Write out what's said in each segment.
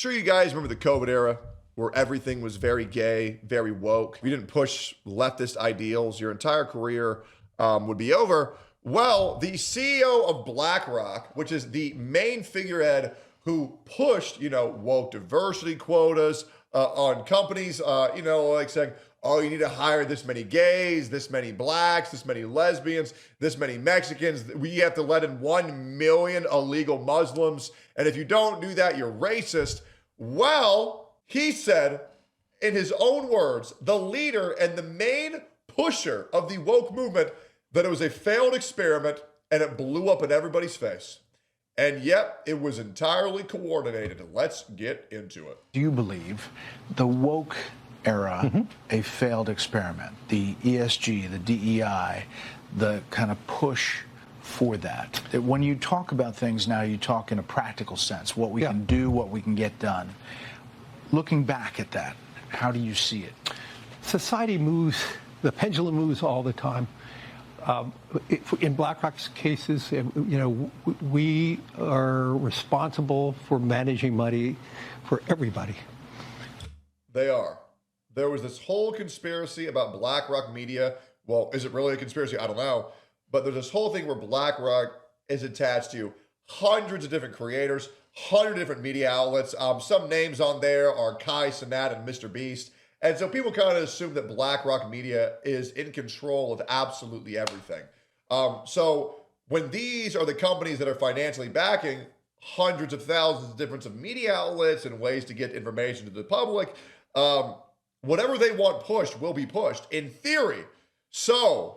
Sure, you guys remember the COVID era where everything was very gay, very woke. If you didn't push leftist ideals, your entire career would be over. Well, the CEO of BlackRock, which is the main figurehead who pushed, woke diversity quotas on companies, like saying, oh, you need to hire this many gays, this many blacks, this many lesbians, this many Mexicans. We have to let in 1 million illegal Muslims. And if you don't do that, you're racist. Well, he said, in his own words, the leader and the main pusher of the woke movement, that it was a failed experiment and it blew up in everybody's face. And yep, it was entirely coordinated. Let's get into it. Do you believe the woke era a failed experiment? The ESG, the DEI, the kind of push for that? When you talk about things now, you talk in a practical sense, what we can do, what we can get done. Looking back at that, how do you see it? Society moves, the pendulum moves all the time. In BlackRock's cases, we are responsible for managing money for everybody. They are. There was this whole conspiracy about BlackRock media. Well, is it really a conspiracy? I don't know. But there's this whole thing where BlackRock is attached to hundreds of different creators, hundreds of different media outlets. Some names on there are Kai Cenat and Mr. Beast. And so people kind of assume that BlackRock Media is in control of absolutely everything. So when these are the companies that are financially backing hundreds of thousands of different media outlets and ways to get information to the public, whatever they want pushed will be pushed in theory. So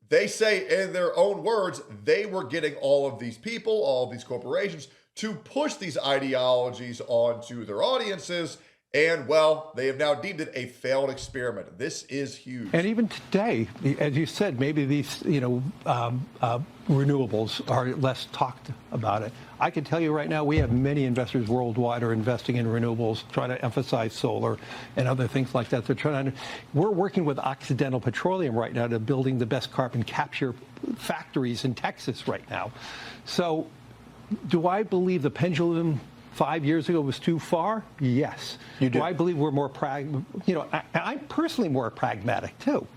they say in their own words, they were getting all of these people, all of these corporations to push these ideologies onto their audiences. And, well, they have now deemed it a failed experiment. This is huge. And even today, as you said, maybe these, renewables are less talked about it. I can tell you right now, we have many investors worldwide are investing in renewables, trying to emphasize solar and other things like that. We're working with Occidental Petroleum right now to building the best carbon capture factories in Texas right now. So do I believe the pendulum 5 years ago was too far? Yes. You do? I believe we're more I'm personally more pragmatic too.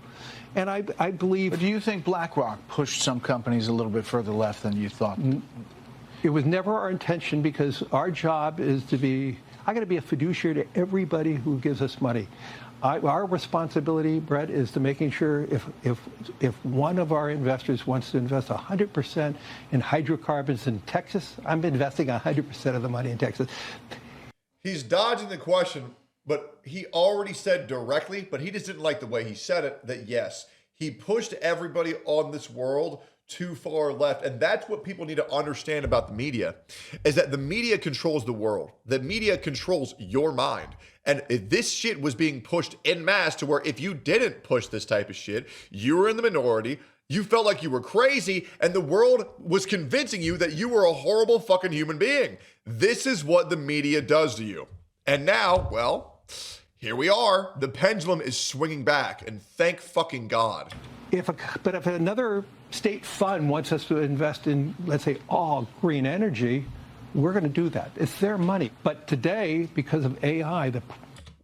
And I believe... But do you think BlackRock pushed some companies a little bit further left than you thought? It was never our intention, because our job is to be... I got to be a fiduciary to everybody who gives us money. Our responsibility, Brett, is to making sure if one of our investors wants to invest 100% in hydrocarbons in Texas, I'm investing 100% of the money in Texas. He's dodging the question, but he already said directly, but he just didn't like the way he said it, that yes, he pushed everybody on this world too far left. And that's what people need to understand about the media, is that the media controls the world. The media controls your mind. And if this shit was being pushed en masse to where if you didn't push this type of shit, you were in the minority, you felt like you were crazy, and the world was convincing you that you were a horrible fucking human being. This is what the media does to you. And now, well, here we are. The pendulum is swinging back, and thank fucking God. But if another state fund wants us to invest in, let's say, all green energy, we're going to do that. It's their money. But today, because of AI,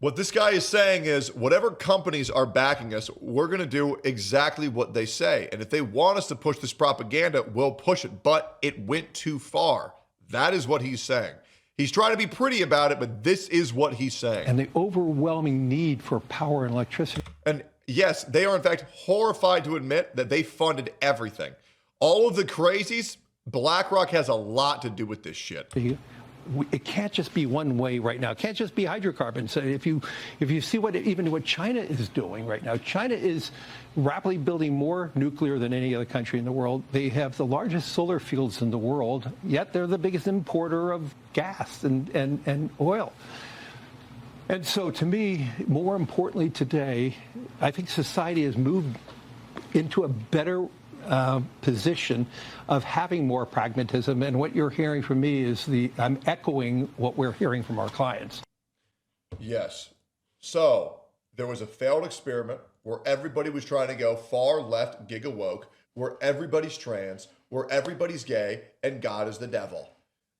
what this guy is saying is whatever companies are backing us, we're going to do exactly what they say. And if they want us to push this propaganda, we'll push it. But it went too far. That is what he's saying. He's trying to be pretty about it, but this is what he's saying. And the overwhelming need for power and electricity. And yes, they are in fact horrified to admit that they funded everything. All of the crazies, BlackRock has a lot to do with this shit. It can't just be one way right now. It can't just be hydrocarbons. If you see what China is doing right now, China is rapidly building more nuclear than any other country in the world. They have the largest solar fields in the world, yet they're the biggest importer of gas and oil. And so to me, more importantly today, I think society has moved into a better position of having more pragmatism. And what you're hearing from me is I'm echoing what we're hearing from our clients. Yes. So there was a failed experiment where everybody was trying to go far left giga woke, where everybody's trans, where everybody's gay, and God is the devil.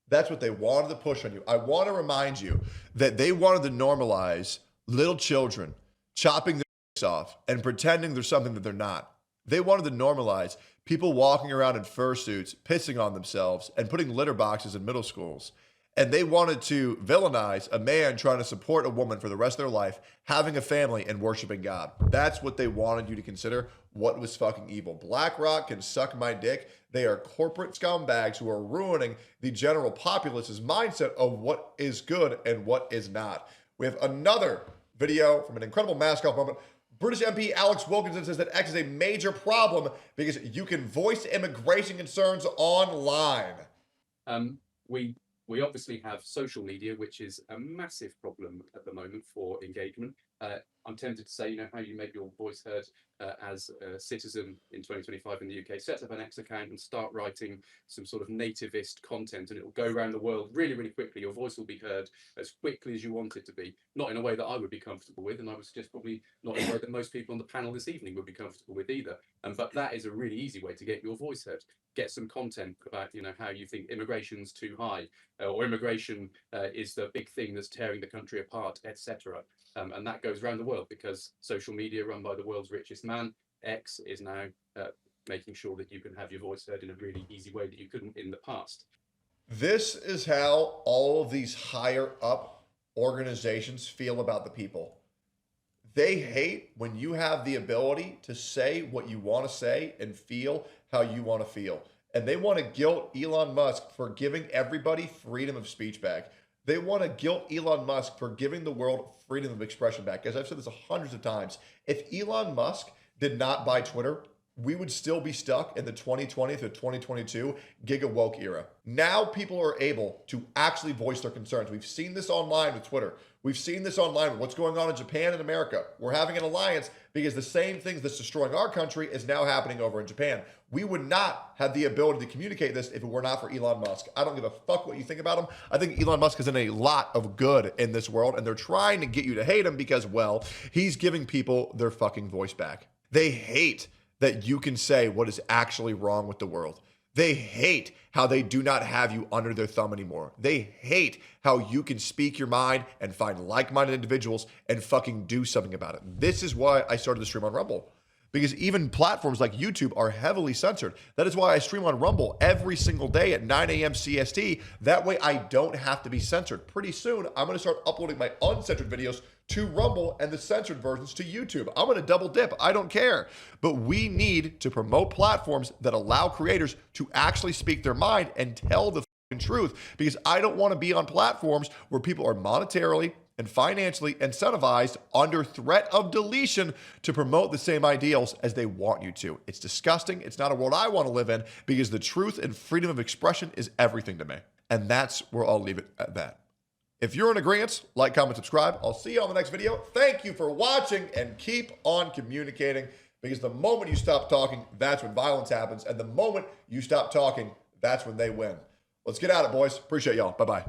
That's what they wanted to push on you. I want to remind you that they wanted to normalize little children chopping their dicks off and pretending they're something that they're not. They wanted to normalize people walking around in fursuits, pissing on themselves, and putting litter boxes in middle schools. And they wanted to villainize a man trying to support a woman for the rest of their life, having a family, and worshiping God. That's what they wanted you to consider what was fucking evil. BlackRock can suck my dick. They are corporate scumbags who are ruining the general populace's mindset of what is good and what is not. We have another video from an incredible mask-off moment. British MP Alex Wilkinson says that X is a major problem because you can voice immigration concerns online. We obviously have social media, which is a massive problem at the moment for engagement. I'm tempted to say, you know, how you make your voice heard as a citizen in 2025 in the UK. Set up an X account and start writing some sort of nativist content, and it will go around the world really, really quickly. Your voice will be heard as quickly as you want it to be. Not in a way that I would be comfortable with, and I would suggest probably not in a way that most people on the panel this evening would be comfortable with either. But that is a really easy way to get your voice heard. Get some content about, you know, how you think immigration's too high, or immigration is the big thing that's tearing the country apart, etc. And that goes around the world because social media run by the world's richest man, X, is now making sure that you can have your voice heard in a really easy way that you couldn't in the past. This is how all of these higher up organizations feel about the people. They hate when you have the ability to say what you want to say and feel how you want to feel. And they want to guilt Elon Musk for giving everybody freedom of speech back. They want to guilt Elon Musk for giving the world freedom of expression back. As I've said this hundreds of times, if Elon Musk did not buy Twitter, we would still be stuck in the 2020 to 2022 giga woke era. Now people are able to actually voice their concerns. We've seen this online with Twitter. We've seen this online with what's going on in Japan and America. We're having an alliance because the same things that's destroying our country is now happening over in Japan. We would not have the ability to communicate this if it were not for Elon Musk. I don't give a fuck what you think about him. I think Elon Musk is in a lot of good in this world, and they're trying to get you to hate him because, well, he's giving people their fucking voice back. They hate that you can say what is actually wrong with the world. They hate how they do not have you under their thumb anymore. They hate how you can speak your mind and find like-minded individuals and fucking do something about it. This is why I started to stream on Rumble. Because even platforms like YouTube are heavily censored. That is why I stream on Rumble every single day at 9 a.m. CST. That way I don't have to be censored. Pretty soon, I'm going to start uploading my uncensored videos to Rumble and the censored versions to YouTube. I'm going to double dip. I don't care. But we need to promote platforms that allow creators to actually speak their mind and tell the truth. Because I don't want to be on platforms where people are monetarily and financially incentivized under threat of deletion to promote the same ideals as they want you to. It's disgusting. It's not a world I want to live in because the truth and freedom of expression is everything to me. And that's where I'll leave it at that. If you're in agreement, like, comment, subscribe. I'll see you on the next video. Thank you for watching and keep on communicating because the moment you stop talking, that's when violence happens. And the moment you stop talking, that's when they win. Let's get at it, boys. Appreciate y'all. Bye-bye.